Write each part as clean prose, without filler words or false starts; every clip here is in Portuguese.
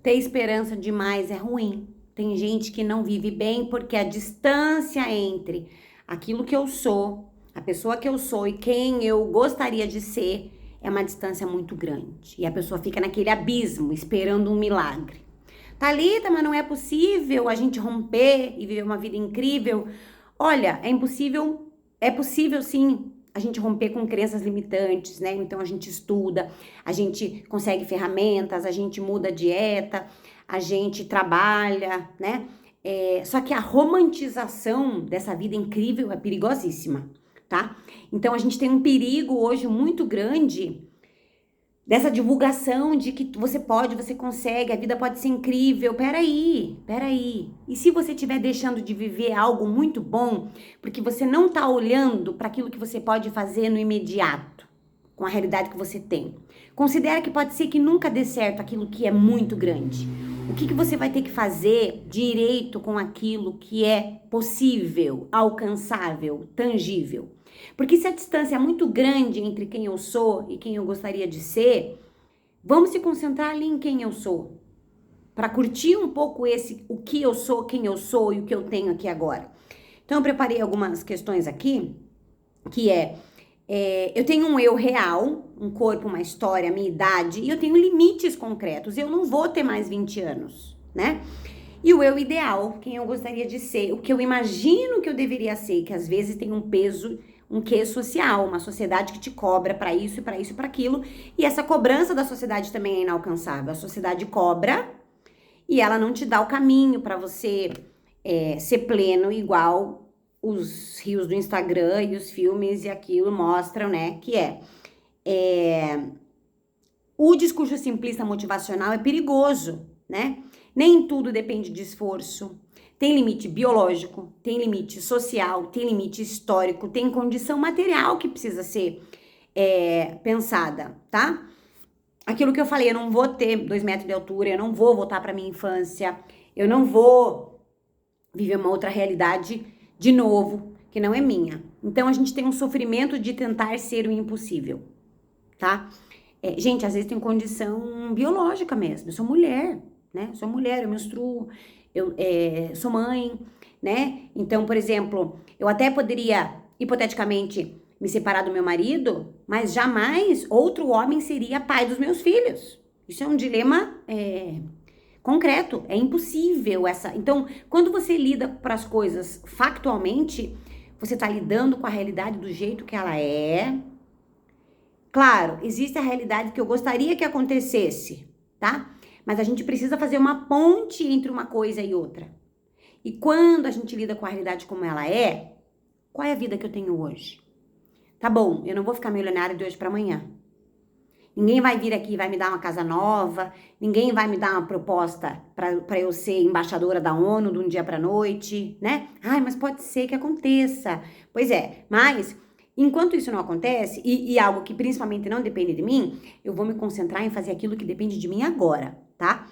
ter esperança demais é ruim. Tem gente que não vive bem porque a distância entre aquilo que eu sou, a pessoa que eu sou e quem eu gostaria de ser é uma distância muito grande. E a pessoa fica naquele abismo esperando um milagre. Thalita, mas não é possível a gente romper e viver uma vida incrível? Olha, é possível sim a gente romper com crenças limitantes, né? Então a gente estuda, a gente consegue ferramentas, a gente muda a dieta, a gente trabalha, né? Só que a romantização dessa vida incrível é perigosíssima, tá? Então a gente tem um perigo hoje muito grande dessa divulgação de que você pode, você consegue, a vida pode ser incrível. Peraí. E se você estiver deixando de viver algo muito bom, porque você não tá olhando para aquilo que você pode fazer no imediato, com a realidade que você tem? Considera que pode ser que nunca dê certo aquilo que é muito grande. O que você vai ter que fazer direito com aquilo que é possível, alcançável, tangível? Porque se a distância é muito grande entre quem eu sou e quem eu gostaria de ser, vamos se concentrar ali em quem eu sou, para curtir um pouco o que eu sou, quem eu sou e o que eu tenho aqui agora. Então eu preparei algumas questões aqui, que eu tenho um eu real, um corpo, uma história, minha idade, e eu tenho limites concretos. Eu não vou ter mais 20 anos, né? E o eu ideal, quem eu gostaria de ser, o que eu imagino que eu deveria ser, que às vezes tem um peso, um quê social, uma sociedade que te cobra para isso, para isso, para aquilo, e essa cobrança da sociedade também é inalcançável. A sociedade cobra e ela não te dá o caminho para você ser pleno, igual os rios do Instagram e os filmes e aquilo mostram, né, que o discurso simplista motivacional é perigoso, né? Nem tudo depende de esforço. Tem limite biológico, tem limite social, tem limite histórico, tem condição material que precisa ser pensada, tá? Aquilo que eu falei, eu não vou ter 2 metros de altura, eu não vou voltar para minha infância, eu não vou viver uma outra realidade de novo, que não é minha. Então, a gente tem um sofrimento de tentar ser o impossível, tá? Gente, às vezes tem condição biológica mesmo. Eu sou mulher, né? Sou mulher, eu menstruo, eu sou mãe, né? Então, por exemplo, eu até poderia, hipoteticamente, me separar do meu marido, mas jamais outro homem seria pai dos meus filhos. Isso é um dilema concreto, é impossível essa. Então, quando você lida para as coisas factualmente, você está lidando com a realidade do jeito que ela é. Claro, existe a realidade que eu gostaria que acontecesse, tá? Mas a gente precisa fazer uma ponte entre uma coisa e outra. E quando a gente lida com a realidade como ela é, qual é a vida que eu tenho hoje? Tá bom, eu não vou ficar milionária de hoje para amanhã. Ninguém vai vir aqui e vai me dar uma casa nova, ninguém vai me dar uma proposta para eu ser embaixadora da ONU de um dia para noite, né? Ai, mas pode ser que aconteça. Pois é, mas enquanto isso não acontece, e algo que principalmente não depende de mim, eu vou me concentrar em fazer aquilo que depende de mim agora, tá?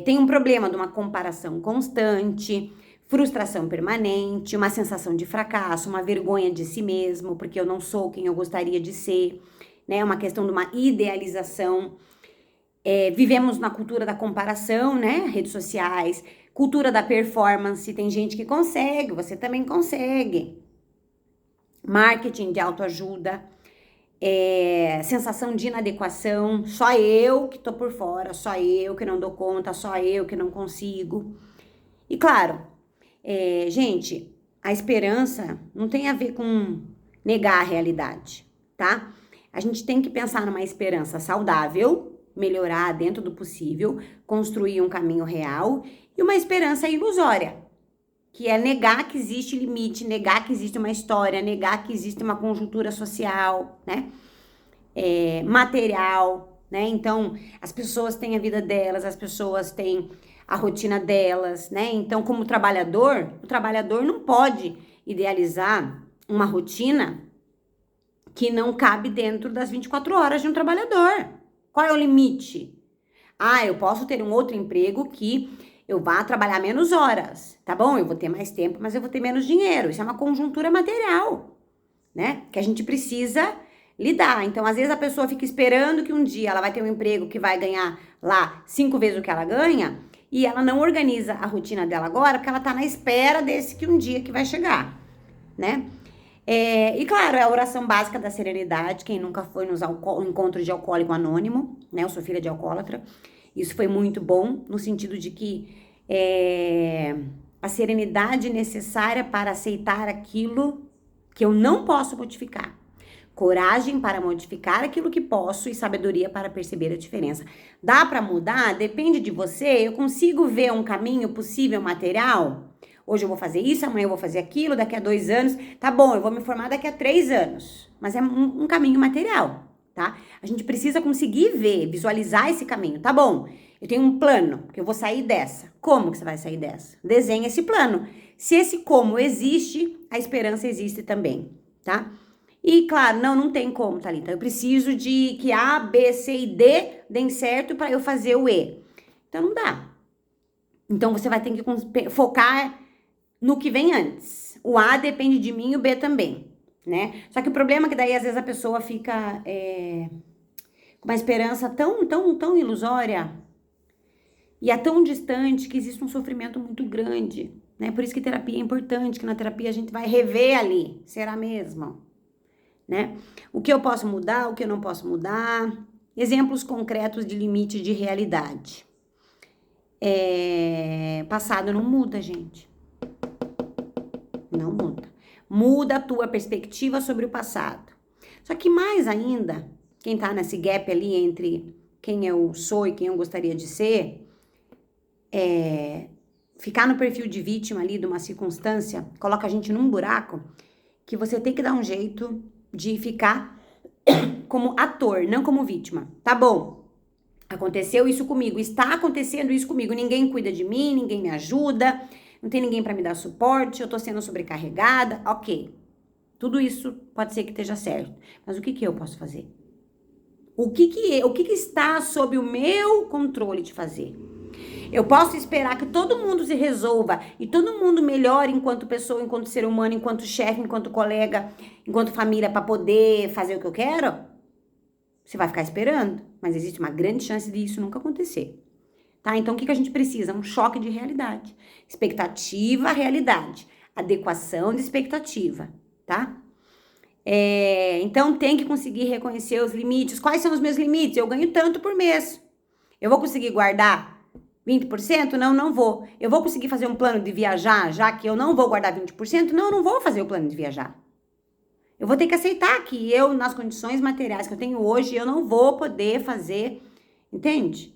Tem um problema de uma comparação constante, frustração permanente, uma sensação de fracasso, uma vergonha de si mesmo, porque eu não sou quem eu gostaria de ser, né? Uma questão de uma idealização. Vivemos na cultura da comparação, né? Redes sociais, cultura da performance, tem gente que consegue, você também consegue. Marketing de autoajuda, sensação de inadequação, só eu que tô por fora, só eu que não dou conta, só eu que não consigo. E claro, gente, a esperança não tem a ver com negar a realidade, tá? A gente tem que pensar numa esperança saudável, melhorar dentro do possível, construir um caminho real e uma esperança ilusória, que é negar que existe limite, negar que existe uma história, negar que existe uma conjuntura social, né? Material, né? Então, as pessoas têm a vida delas, as pessoas têm a rotina delas, né? Então, como trabalhador, o trabalhador não pode idealizar uma rotina que não cabe dentro das 24 horas de um trabalhador. Qual é o limite? Eu posso ter um outro emprego que eu vá trabalhar menos horas, tá bom? Eu vou ter mais tempo, mas eu vou ter menos dinheiro. Isso é uma conjuntura material, né? Que a gente precisa lidar. Então, às vezes a pessoa fica esperando que um dia ela vai ter um emprego que vai ganhar lá 5 vezes o que ela ganha e ela não organiza a rotina dela agora porque ela tá na espera desse que um dia que vai chegar, né? E claro, é a oração básica da serenidade. Quem nunca foi nos encontros de alcoólico anônimo, né? Eu sou filha de alcoólatra. Isso foi muito bom, no sentido de que a serenidade necessária para aceitar aquilo que eu não posso modificar. Coragem para modificar aquilo que posso e sabedoria para perceber a diferença. Dá para mudar? Depende de você. Eu consigo ver um caminho possível material? Hoje eu vou fazer isso, amanhã eu vou fazer aquilo, daqui a 2 anos. Tá bom, eu vou me formar daqui a 3 anos. Mas é um caminho material, tá? A gente precisa conseguir ver, visualizar esse caminho. Tá bom, eu tenho um plano, que eu vou sair dessa. Como que você vai sair dessa? Desenha esse plano. Se esse como existe, a esperança existe também, tá? E claro, não tem como, Thalita. Eu preciso de que A, B, C e D deem certo para eu fazer o E. Então não dá. Então você vai ter que focar no que vem antes. O A depende de mim e o B também, né? Só que o problema é que daí às vezes a pessoa fica com uma esperança tão ilusória e é tão distante que existe um sofrimento muito grande, né? Por isso que terapia é importante, que na terapia a gente vai rever ali. Será mesmo? Né? O que eu posso mudar, o que eu não posso mudar. Exemplos concretos de limite de realidade. Passado não muda, gente. Não muda. Muda a tua perspectiva sobre o passado. Só que mais ainda, quem tá nesse gap ali entre quem eu sou e quem eu gostaria de ser, ficar no perfil de vítima ali de uma circunstância, coloca a gente num buraco que você tem que dar um jeito de ficar como ator, não como vítima. Tá bom, aconteceu isso comigo, está acontecendo isso comigo, ninguém cuida de mim, ninguém me ajuda, não tem ninguém para me dar suporte, eu tô sendo sobrecarregada, ok. Tudo isso pode ser que esteja certo, mas o que eu posso fazer? O que está sob o meu controle de fazer? Eu posso esperar que todo mundo se resolva e todo mundo melhore enquanto pessoa, enquanto ser humano, enquanto chefe, enquanto colega, enquanto família para poder fazer o que eu quero? Você vai ficar esperando, mas existe uma grande chance de isso nunca acontecer. Tá? Então o que a gente precisa? Um choque de realidade. Expectativa, realidade. Adequação de expectativa, tá? Então tem que conseguir reconhecer os limites. Quais são os meus limites? Eu ganho tanto por mês. Eu vou conseguir guardar 20%? Não vou. Eu vou conseguir fazer um plano de viajar, já que eu não vou guardar 20%? Não vou fazer o plano de viajar. Eu vou ter que aceitar que eu, nas condições materiais que eu tenho hoje, eu não vou poder fazer, entende?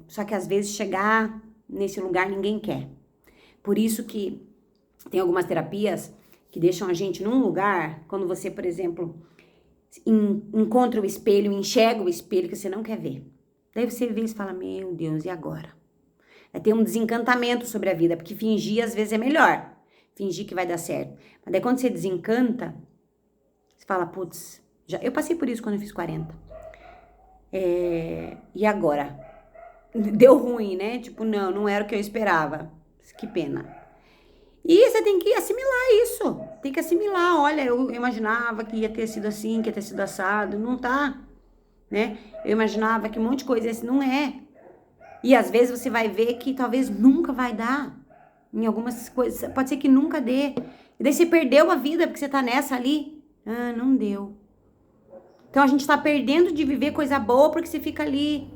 Só que às vezes chegar nesse lugar ninguém quer. Por isso que tem algumas terapias que deixam a gente num lugar, quando você, por exemplo, encontra o espelho, enxerga o espelho que você não quer ver. Daí você vê e fala, meu Deus, e agora? Vai ter um desencantamento sobre a vida, porque fingir às vezes é melhor. Fingir que vai dar certo. Mas daí quando você desencanta, você fala, putz, eu passei por isso quando eu fiz 40. E agora? Deu ruim, né? Tipo, não era o que eu esperava. Que pena. E você tem que assimilar isso. Tem que assimilar. Olha, eu imaginava que ia ter sido assim, que ia ter sido assado. Não tá, né? Eu imaginava que um monte de coisa assim não é. E às vezes você vai ver que talvez nunca vai dar. Em algumas coisas, pode ser que nunca dê. E daí você perdeu a vida porque você tá nessa ali. Não deu. Então a gente tá perdendo de viver coisa boa porque você fica ali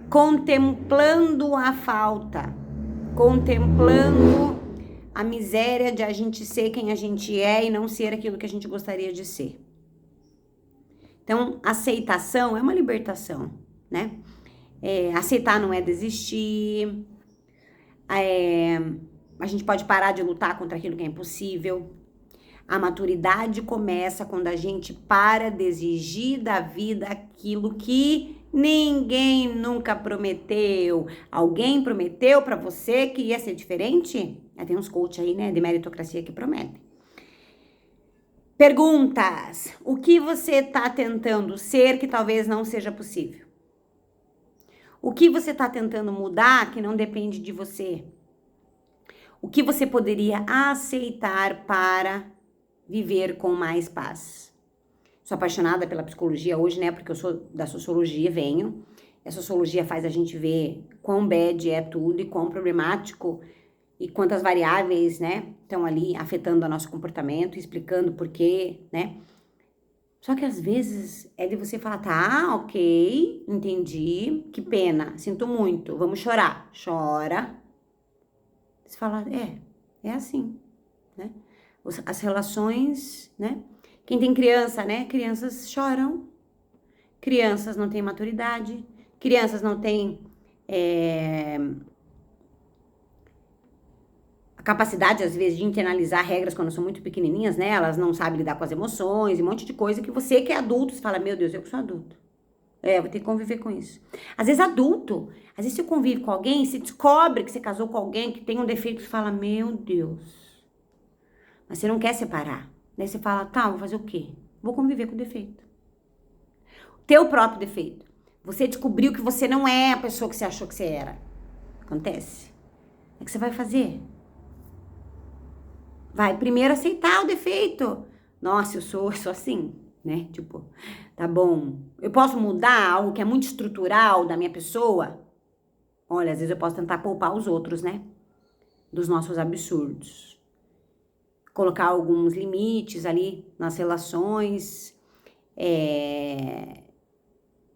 contemplando a falta. Contemplando a miséria de a gente ser quem a gente é e não ser aquilo que a gente gostaria de ser. Então, aceitação é uma libertação, né? Aceitar não é desistir. A gente pode parar de lutar contra aquilo que é impossível. A maturidade começa quando a gente para de exigir da vida aquilo que ninguém nunca prometeu. Alguém prometeu pra você que ia ser diferente? Tem uns coach aí, né, de meritocracia que prometem. Perguntas. O que você tá tentando ser que talvez não seja possível? O que você tá tentando mudar que não depende de você? O que você poderia aceitar para viver com mais paz. Sou apaixonada pela psicologia hoje, né? Porque eu sou da sociologia, venho. A sociologia faz a gente ver quão bad é tudo e quão problemático e quantas variáveis, né, estão ali afetando o nosso comportamento, explicando por quê, né? Só que às vezes é de você falar, tá, ok, entendi, que pena, sinto muito, vamos chorar. Chora. Você fala, é assim, né? As relações, né? Quem tem criança, né? Crianças choram, crianças não têm maturidade, crianças não têm a capacidade, às vezes, de internalizar regras quando são muito pequenininhas, né? Elas não sabem lidar com as emoções e um monte de coisa que você que é adulto, você fala, meu Deus, eu que sou adulto. Vou ter que conviver com isso. Às vezes adulto, às vezes você convive com alguém, você descobre que você casou com alguém que tem um defeito, você fala, meu Deus. Mas você não quer separar. Daí você fala, tá, vou fazer o quê? Vou conviver com o defeito. Teu próprio defeito. Você descobriu que você não é a pessoa que você achou que você era. Acontece. O que você vai fazer? Vai primeiro aceitar o defeito. Nossa, eu sou assim, né? Tipo, tá bom. Eu posso mudar algo que é muito estrutural da minha pessoa? Olha, às vezes eu posso tentar poupar os outros, né? Dos nossos absurdos. Colocar alguns limites ali nas relações.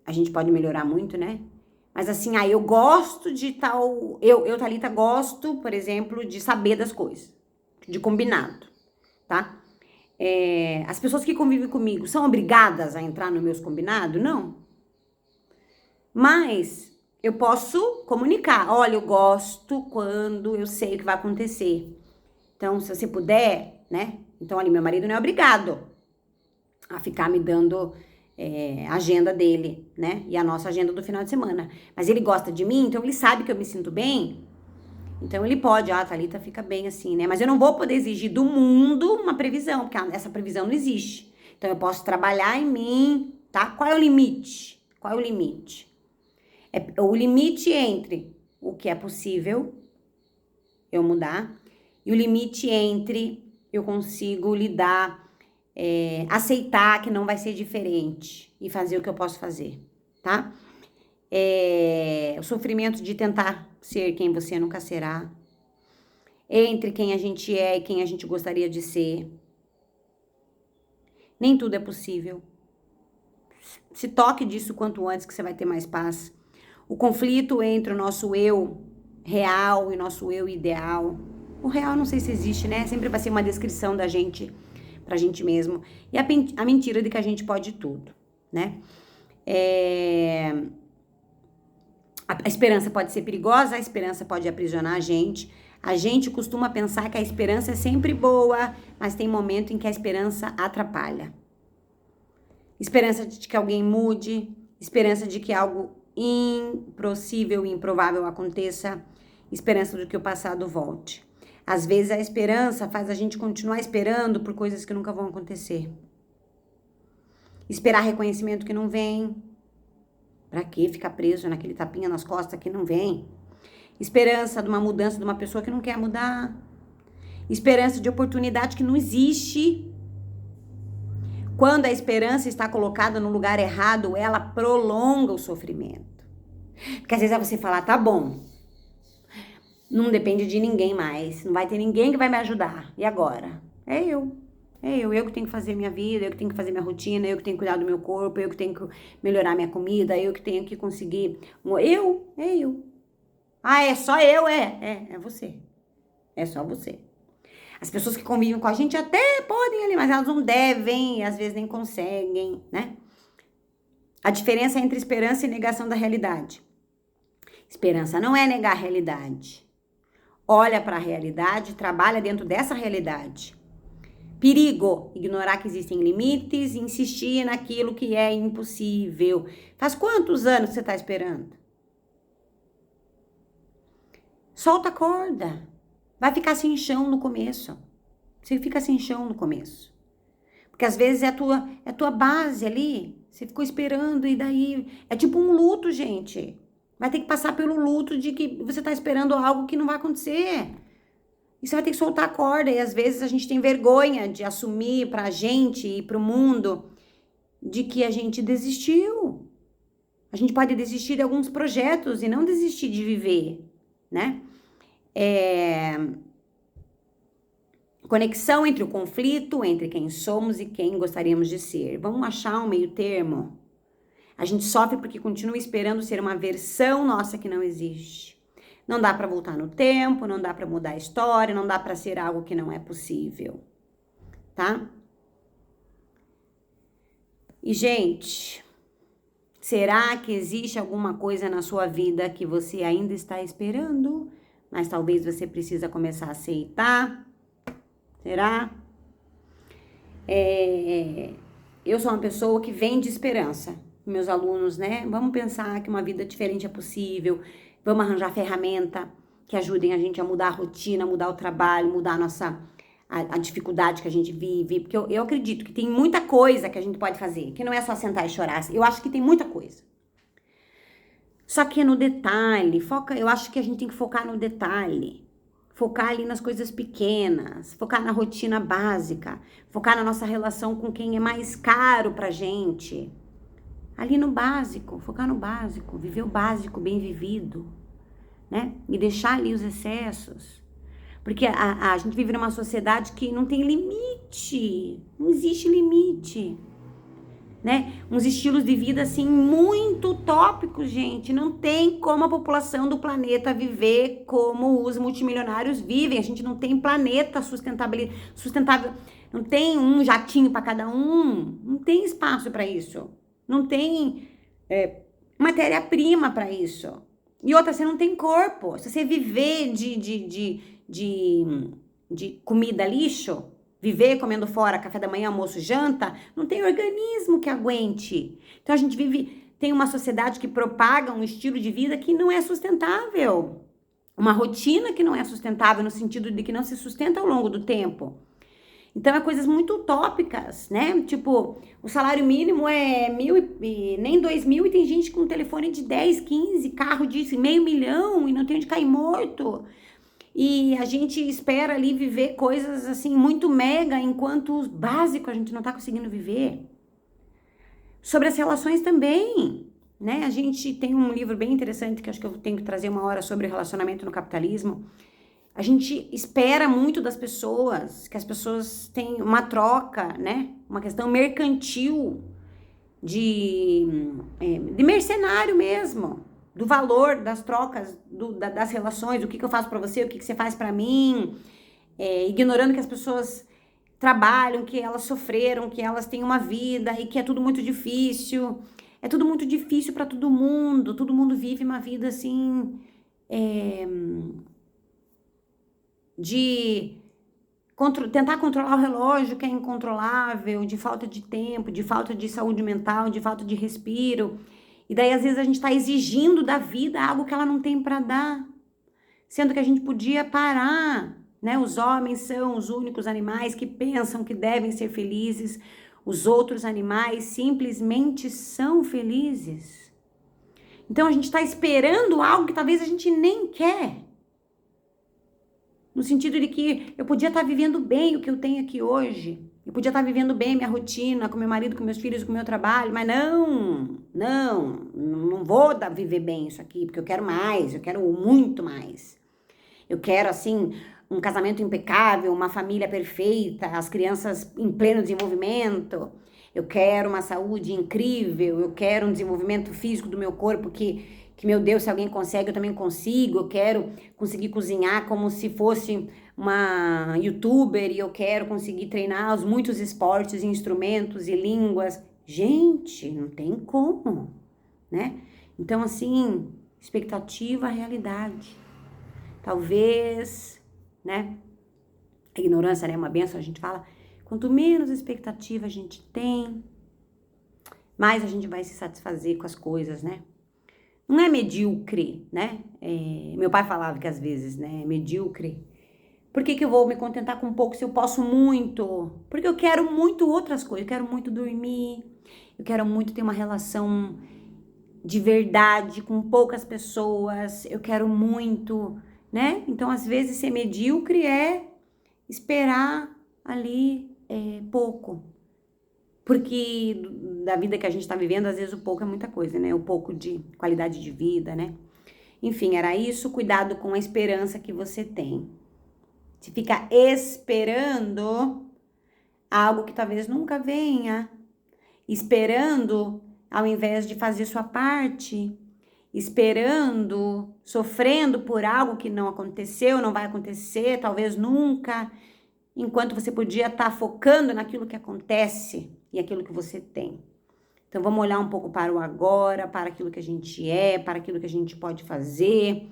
A gente pode melhorar muito, né? Mas assim, eu gosto de tal... Eu, Thalita, gosto, por exemplo, de saber das coisas. De combinado, tá? As pessoas que convivem comigo são obrigadas a entrar nos meus combinados? Não. Mas eu posso comunicar. Olha, eu gosto quando eu sei o que vai acontecer. Então, se você puder, né? Então, ali, meu marido não é obrigado a ficar me dando a agenda dele, né? E a nossa agenda do final de semana. Mas ele gosta de mim, então ele sabe que eu me sinto bem. Então ele pode, a Thalita fica bem assim, né? Mas eu não vou poder exigir do mundo uma previsão, porque essa previsão não existe. Então eu posso trabalhar em mim, tá? Qual é o limite? Qual é o limite? É o limite entre o que é possível eu mudar e o limite entre eu consigo lidar, aceitar que não vai ser diferente e fazer o que eu posso fazer, tá? O sofrimento de tentar ser quem você nunca será, entre quem a gente é e quem a gente gostaria de ser. Nem tudo é possível. Se toque disso quanto antes que você vai ter mais paz. O conflito entre o nosso eu real e nosso eu ideal. O real não sei se existe, né? Sempre vai ser uma descrição da gente pra gente mesmo. E a mentira de que a gente pode tudo, né? A esperança pode ser perigosa, a esperança pode aprisionar a gente. A gente costuma pensar que a esperança é sempre boa, mas tem momento em que a esperança atrapalha. Esperança de que alguém mude, esperança de que algo impossível e improvável aconteça, esperança de que o passado volte. Às vezes a esperança faz a gente continuar esperando por coisas que nunca vão acontecer. Esperar reconhecimento que não vem. Pra quê ficar preso naquele tapinha nas costas que não vem? Esperança de uma mudança de uma pessoa que não quer mudar. Esperança de oportunidade que não existe. Quando a esperança está colocada no lugar errado, ela prolonga o sofrimento. Porque às vezes você fala, tá bom, não depende de ninguém mais, não vai ter ninguém que vai me ajudar. E agora? É eu que tenho que fazer minha vida, eu que tenho que fazer minha rotina, eu que tenho que cuidar do meu corpo, eu que tenho que melhorar minha comida, eu que tenho que conseguir... Eu. Ah, é só eu? É você. É só você. As pessoas que convivem com a gente até podem ali, mas elas não devem, e às vezes nem conseguem, né? A diferença entre esperança e negação da realidade. Esperança não é negar a realidade. Olha para a realidade, trabalha dentro dessa realidade. Perigo, ignorar que existem limites e insistir naquilo que é impossível. Faz quantos anos você está esperando? Solta a corda. Vai ficar sem chão no começo. Você fica sem chão no começo. Porque às vezes é a tua base ali. Você ficou esperando e daí... É tipo um luto, gente. Vai ter que passar pelo luto de que você está esperando algo que não vai acontecer. E você vai ter que soltar a corda, e às vezes a gente tem vergonha de assumir pra gente e pro mundo de que a gente desistiu. A gente pode desistir de alguns projetos e não desistir de viver, né? Conexão entre o conflito, entre quem somos e quem gostaríamos de ser. Vamos achar um meio termo? A gente sofre porque continua esperando ser uma versão nossa que não existe. Não dá para voltar no tempo, não dá para mudar a história, não dá para ser algo que não é possível, tá? E, gente, será que existe alguma coisa na sua vida que você ainda está esperando, mas talvez você precisa começar a aceitar? Será? Eu sou uma pessoa que vende esperança. Meus alunos, né? Vamos pensar que uma vida diferente é possível. Vamos arranjar ferramenta que ajudem a gente a mudar a rotina, mudar o trabalho, mudar a dificuldade que a gente vive. Porque eu acredito que tem muita coisa que a gente pode fazer, que não é só sentar e chorar. Eu acho que tem muita coisa. Só que é no detalhe. Eu acho que a gente tem que focar no detalhe. Focar ali nas coisas pequenas, focar na rotina básica, focar na nossa relação com quem é mais caro pra gente. Ali no básico, focar no básico, viver o básico bem vivido, né? E deixar ali os excessos. Porque a gente vive numa sociedade que não tem limite, não existe limite, né? Uns estilos de vida, assim, muito utópicos, gente. Não tem como a população do planeta viver como os multimilionários vivem. A gente não tem planeta sustentável. Não tem um jatinho para cada um. Não tem espaço para isso. Não tem matéria-prima para isso. E outra, você não tem corpo. Se você viver de comida lixo, viver comendo fora, café da manhã, almoço, janta, não tem organismo que aguente. Então a gente tem uma sociedade que propaga um estilo de vida que não é sustentável. Uma rotina que não é sustentável no sentido de que não se sustenta ao longo do tempo. Então é coisas muito utópicas, né? Tipo, o salário mínimo é 1.000 nem 2.000 e tem gente com um telefone de 10, 15, carro de 500.000 e não tem onde cair morto. E a gente espera ali viver coisas assim muito mega, enquanto o básico a gente não tá conseguindo viver. Sobre as relações também, né? A gente tem um livro bem interessante que acho que eu tenho que trazer uma hora sobre relacionamento no capitalismo. A gente espera muito das pessoas, que as pessoas tenham uma troca, né? Uma questão mercantil de mercenário mesmo. Do valor das trocas, das relações, o que eu faço pra você, o que você faz pra mim, ignorando que as pessoas trabalham, que elas sofreram, que elas têm uma vida e que é tudo muito difícil. É tudo muito difícil pra todo mundo vive uma vida assim, de tentar controlar o relógio que é incontrolável, de falta de tempo, de falta de saúde mental, de falta de respiro. E daí, às vezes, a gente está exigindo da vida algo que ela não tem para dar. Sendo que a gente podia parar, né? Os homens são os únicos animais que pensam que devem ser felizes. Os outros animais simplesmente são felizes. Então, a gente está esperando algo que talvez a gente nem quer. No sentido de que eu podia estar vivendo bem o que eu tenho aqui hoje. Eu podia estar vivendo bem minha rotina, com meu marido, com meus filhos, com meu trabalho, mas não vou viver bem isso aqui, porque eu quero mais, eu quero muito mais. Eu quero, assim, um casamento impecável, uma família perfeita, as crianças em pleno desenvolvimento. Eu quero uma saúde incrível, eu quero um desenvolvimento físico do meu corpo que meu Deus, se alguém consegue, eu também consigo. Eu quero conseguir cozinhar como se fosse uma youtuber e eu quero conseguir treinar os muitos esportes, instrumentos e línguas. Gente, não tem como, né? Então, assim, expectativa, realidade. Talvez, né? A ignorância, né, é uma benção, a gente fala. Quanto menos expectativa a gente tem, mais a gente vai se satisfazer com as coisas, né? Não é medíocre, né? Meu pai falava que às vezes, né? Medíocre. Por que eu vou me contentar com pouco se eu posso muito? Porque eu quero muito outras coisas. Eu quero muito dormir. Eu quero muito ter uma relação de verdade com poucas pessoas. Eu quero muito, né? Então, às vezes, ser medíocre é esperar ali pouco. Porque da vida que a gente tá vivendo, às vezes o pouco é muita coisa, né? O pouco de qualidade de vida, né? Enfim, era isso. Cuidado com a esperança que você tem. Se fica esperando algo que talvez nunca venha, esperando ao invés de fazer sua parte, esperando, sofrendo por algo que não aconteceu, não vai acontecer, talvez nunca, enquanto você podia estar focando naquilo que acontece e aquilo que você tem. Então vamos olhar um pouco para o agora, para aquilo que a gente é, para aquilo que a gente pode fazer,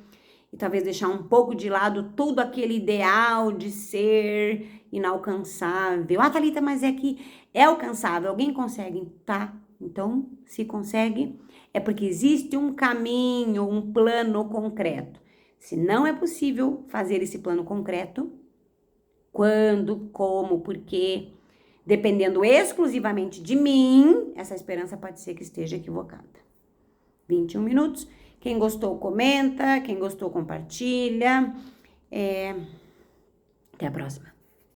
e talvez deixar um pouco de lado todo aquele ideal de ser inalcançável. Ah, Thalita, mas é que é alcançável, alguém consegue, tá? Então, se consegue, é porque existe um caminho, um plano concreto. Se não é possível fazer esse plano concreto, quando, como, por quê, dependendo exclusivamente de mim, essa esperança pode ser que esteja equivocada. 21 minutos. Quem gostou, comenta. Quem gostou, compartilha. Até a próxima.